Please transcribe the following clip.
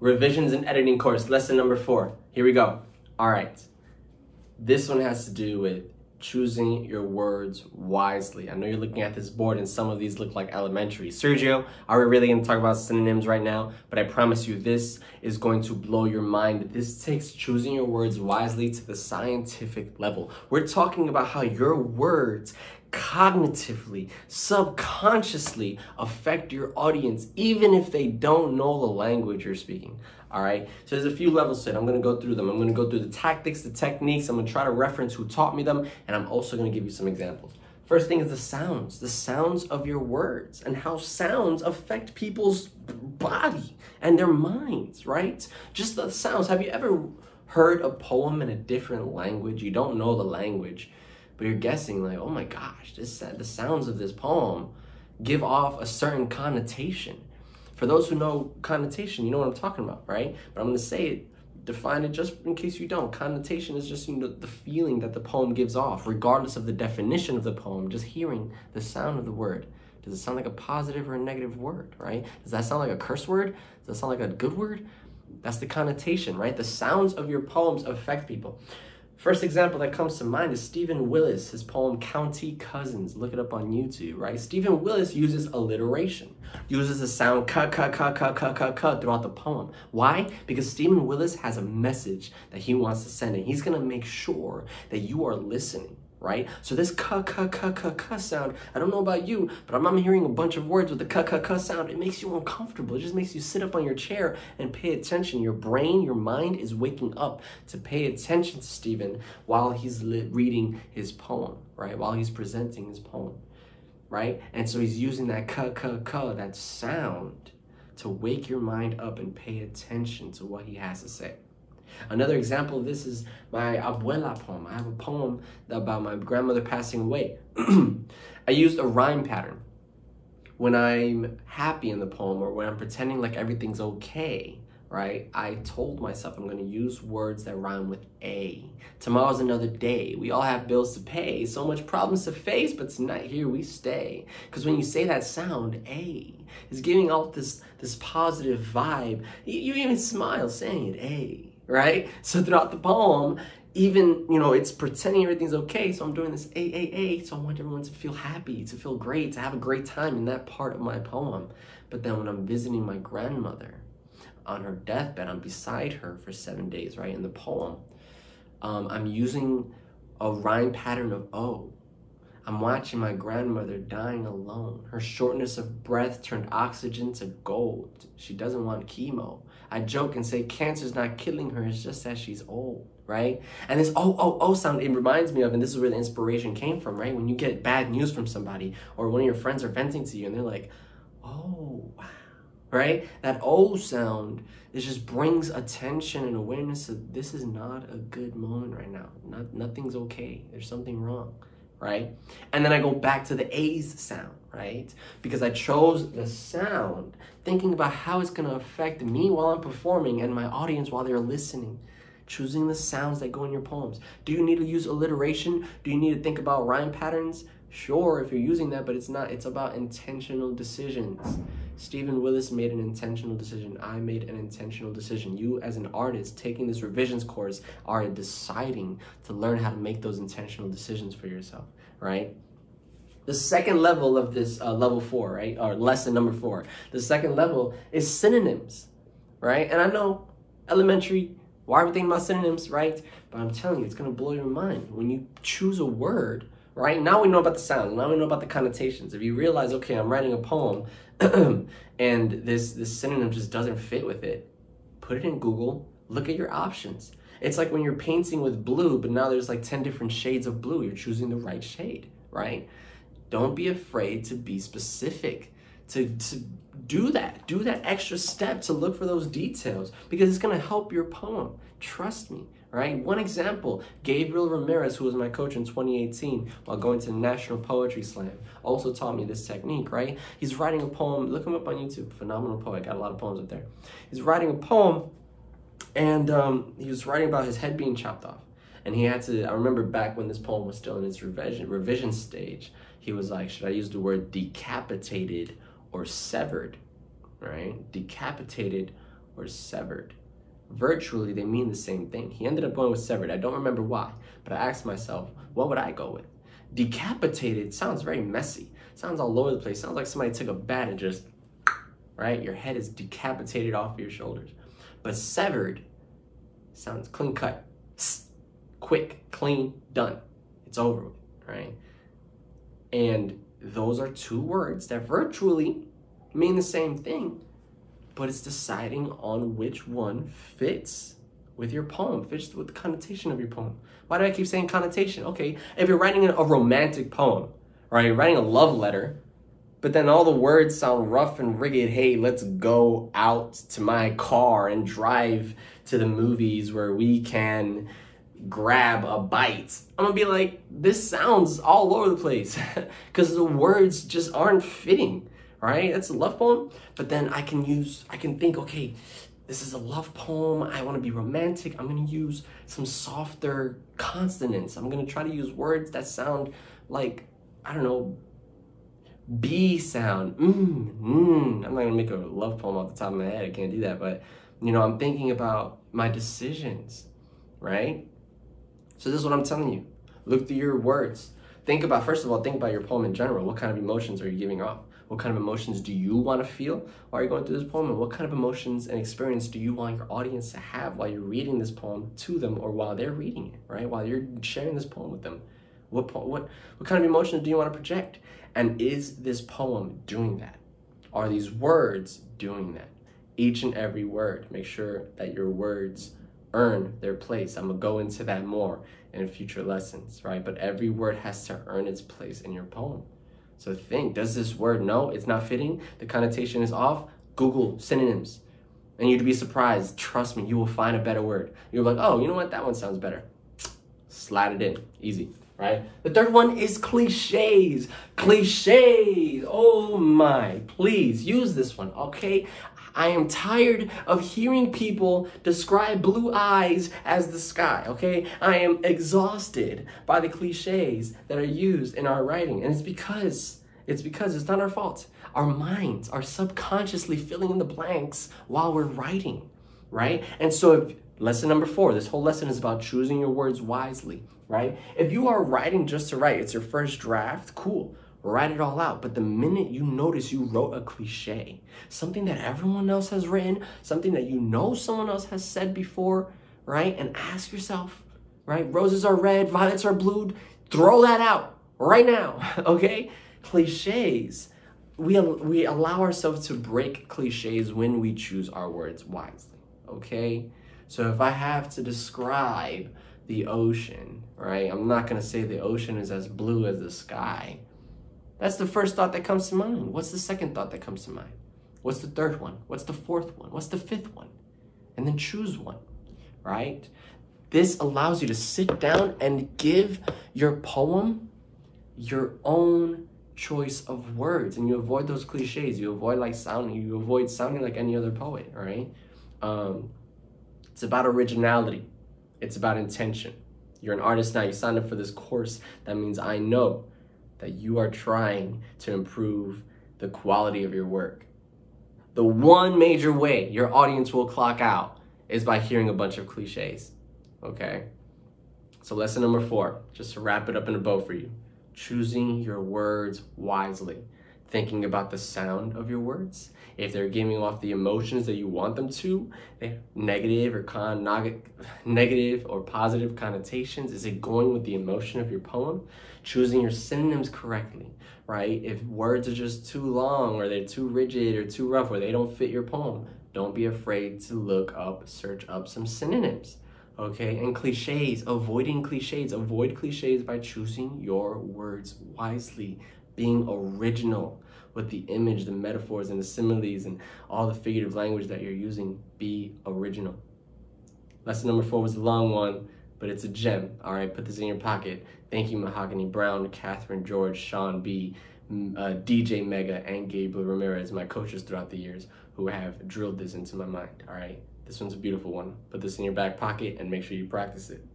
Revisions and editing course, lesson number 4. Here we go. All right. This one has to do with choosing your words wisely. I know you're looking at this board and some of these look like elementary. Sergio, are we really going to talk about synonyms right now? But I promise you this is going to blow your mind. This takes choosing your words wisely to the scientific level. We're talking about how your words cognitively, subconsciously affect your audience, even if they don't know the language you're speaking. All right, so there's a few levels to it. I'm going to go through them. I'm going to go through the tactics, the techniques. I'm going to try to reference who taught me them, and I'm also going to give you some examples. First thing is the sounds of your words and how sounds affect people's body and their minds, right? Just the sounds. Have you ever heard a poem in a different language? You don't know the language, but you're guessing like, oh my gosh, the sounds of this poem give off a certain connotation. For those who know connotation, you know what I'm talking about, right? But I'm going to say it, define it just in case you don't. Connotation is just, you know, the feeling that the poem gives off, regardless of the definition of the poem, just hearing the sound of the word. Does it sound like a positive or a negative word, right? Does that sound like a curse word? Does that sound like a good word? That's the connotation, right? The sounds of your poems affect people. First example that comes to mind is Stephen Willis, his poem County Cousins. Look it up on YouTube, right? Stephen Willis uses alliteration, uses the sound ka throughout the poem. Why? Because Stephen Willis has a message that he wants to send, and he's gonna make sure that you are listening, right? So this ka sound, I don't know about you, but I'm hearing a bunch of words with the ka sound. It makes you uncomfortable. It just makes you sit up on your chair and pay attention. Your brain, your mind is waking up to pay attention to Stephen while he's reading his poem, right? While he's presenting his poem, right? And so he's using that ka, that sound to wake your mind up and pay attention to what he has to say. Another example of this is my abuela poem. I have a poem about my grandmother passing away. I used a rhyme pattern. When I'm happy in the poem or when I'm pretending like everything's okay, right? I told myself I'm going to use words that rhyme with A. Tomorrow's another day. We all have bills to pay. So much problems to face, but tonight here we stay. Because when you say that sound, A, is giving off this positive vibe. You even smile saying it, A. Right? So throughout the poem, even, you know, it's pretending everything's okay. So I'm doing this A. So I want everyone to feel happy, to feel great, to have a great time in that part of my poem. But then when I'm visiting my grandmother on her deathbed, I'm beside her for 7 days, right? In the poem, I'm using a rhyme pattern of O. I'm watching my grandmother dying alone. Her shortness of breath turned oxygen to gold. She doesn't want chemo. I joke and say cancer's not killing her, it's just that she's old, right? And this oh sound, it reminds me of, and this is where the inspiration came from, right? When you get bad news from somebody or one of your friends are venting to you and they're like, oh, wow, right? That O sound, it just brings attention and awareness of this is not a good moment right now. Nothing's okay. There's something wrong. Right? And then I go back to the A's sound, right? Because I chose the sound, thinking about how it's going to affect me while I'm performing and my audience while they're listening. Choosing the sounds that go in your poems. Do you need to use alliteration? Do you need to think about rhyme patterns? Sure, if you're using that, but it's not. It's about intentional decisions. Stephen Willis made an intentional decision. I made an intentional decision. You, as an artist, taking this revisions course, are deciding to learn how to make those intentional decisions for yourself, right? The second level of this level 4, right, or lesson number 4, the second level is synonyms, right? And I know elementary, why are we thinking about synonyms, right? But I'm telling you, it's going to blow your mind. When you choose a word, right? Now we know about the sound. Now we know about the connotations. If you realize, okay, I'm writing a poem and this synonym just doesn't fit with it, put it in Google, look at your options. It's like when you're painting with blue, but now there's like 10 different shades of blue. You're choosing the right shade, right? Don't be afraid to be specific, to do that extra step to look for those details because it's going to help your poem. Trust me. Right? One example, Gabriel Ramirez, who was my coach in 2018 while going to the National Poetry Slam, also taught me this technique, right? He's writing a poem. Look him up on YouTube. Phenomenal poet. Got a lot of poems up there. He's writing a poem, and he was writing about his head being chopped off. And he had to, I remember back when this poem was still in its revision stage, he was like, should I use the word decapitated or severed, right? Decapitated or severed. Virtually, they mean the same thing. He ended up going with severed. I don't remember why, but I asked myself, what would I go with? Decapitated sounds very messy. Sounds all over the place. Sounds like somebody took a bat and just, right? Your head is decapitated off of your shoulders. But severed sounds clean cut, quick, clean, done. It's over with, right? And those are two words that virtually mean the same thing, but it's deciding on which one fits with your poem, fits with the connotation of your poem. Why do I keep saying connotation? Okay, if you're writing a romantic poem, right, you're writing a love letter, but then all the words sound rough and rigid. Hey, let's go out to my car and drive to the movies where we can grab a bite. I'm gonna be like, this sounds all over the place because the words just aren't fitting, right? That's a love poem, but then I can think, okay, this is a love poem. I want to be romantic. I'm going to use some softer consonants. I'm going to try to use words that sound like, I don't know, B sound. I'm not going to make a love poem off the top of my head. I can't do that. But, you know, I'm thinking about my decisions, right? So this is what I'm telling you. Look through your words. First of all, think about your poem in general. What kind of emotions are you giving off? What kind of emotions do you want to feel while you're going through this poem? And what kind of emotions and experience do you want your audience to have while you're reading this poem to them, or while they're reading it, right? While you're sharing this poem with them. What kind of emotions do you want to project? And is this poem doing that? Are these words doing that? Each and every word. Make sure that your words earn their place. I'm going to go into that more in future lessons, right? But every word has to earn its place in your poem. So think, does this word, no, it's not fitting, the connotation is off? Google synonyms. And you'd be surprised. Trust me, you will find a better word. You're like, oh, you know what? That one sounds better. Slide it in. Easy, right? The third one is cliches. Cliches. Oh my, please use this one, okay? I am tired of hearing people describe blue eyes as the sky, okay? I am exhausted by the cliches that are used in our writing. And it's because it's not our fault. Our minds are subconsciously filling in the blanks while we're writing, right? And so lesson number 4, this whole lesson is about choosing your words wisely, right? If you are writing just to write, it's your first draft, cool. Write it all out. But the minute you notice you wrote a cliche, something that everyone else has written, something that you know someone else has said before, right? And ask yourself, right? Roses are red, violets are blue. Throw that out right now, okay? Cliches. We allow ourselves to break cliches when we choose our words wisely, okay? So if I have to describe the ocean, right? I'm not going to say the ocean is as blue as the sky. That's the first thought that comes to mind. What's the second thought that comes to mind? What's the third one? What's the fourth one? What's the fifth one? And then choose one, right? This allows you to sit down and give your poem your own choice of words, and you avoid those cliches. You avoid sounding like any other poet, right? It's about originality. It's about intention. You're an artist now. You signed up for this course. That means I know that you are trying to improve the quality of your work. The one major way your audience will clock out is by hearing a bunch of cliches, okay? So lesson number 4, just to wrap it up in a bow for you. Choosing your words wisely. Thinking about the sound of your words. If they're giving off the emotions that you want them to, negative or positive connotations, is it going with the emotion of your poem? Choosing your synonyms correctly, right? If words are just too long, or they're too rigid or too rough, or they don't fit your poem, don't be afraid to search up some synonyms, okay? And cliches, avoid cliches by choosing your words wisely, being original with the image, the metaphors, and the similes, and all the figurative language that you're using. Be original. Lesson number 4 was a long one, but it's a gem. All right, put this in your pocket. Thank you, Mahogany Brown, Catherine George, Sean B., DJ Mega, and Gabriel Ramirez, my coaches throughout the years, who have drilled this into my mind. All right, this one's a beautiful one. Put this in your back pocket and make sure you practice it.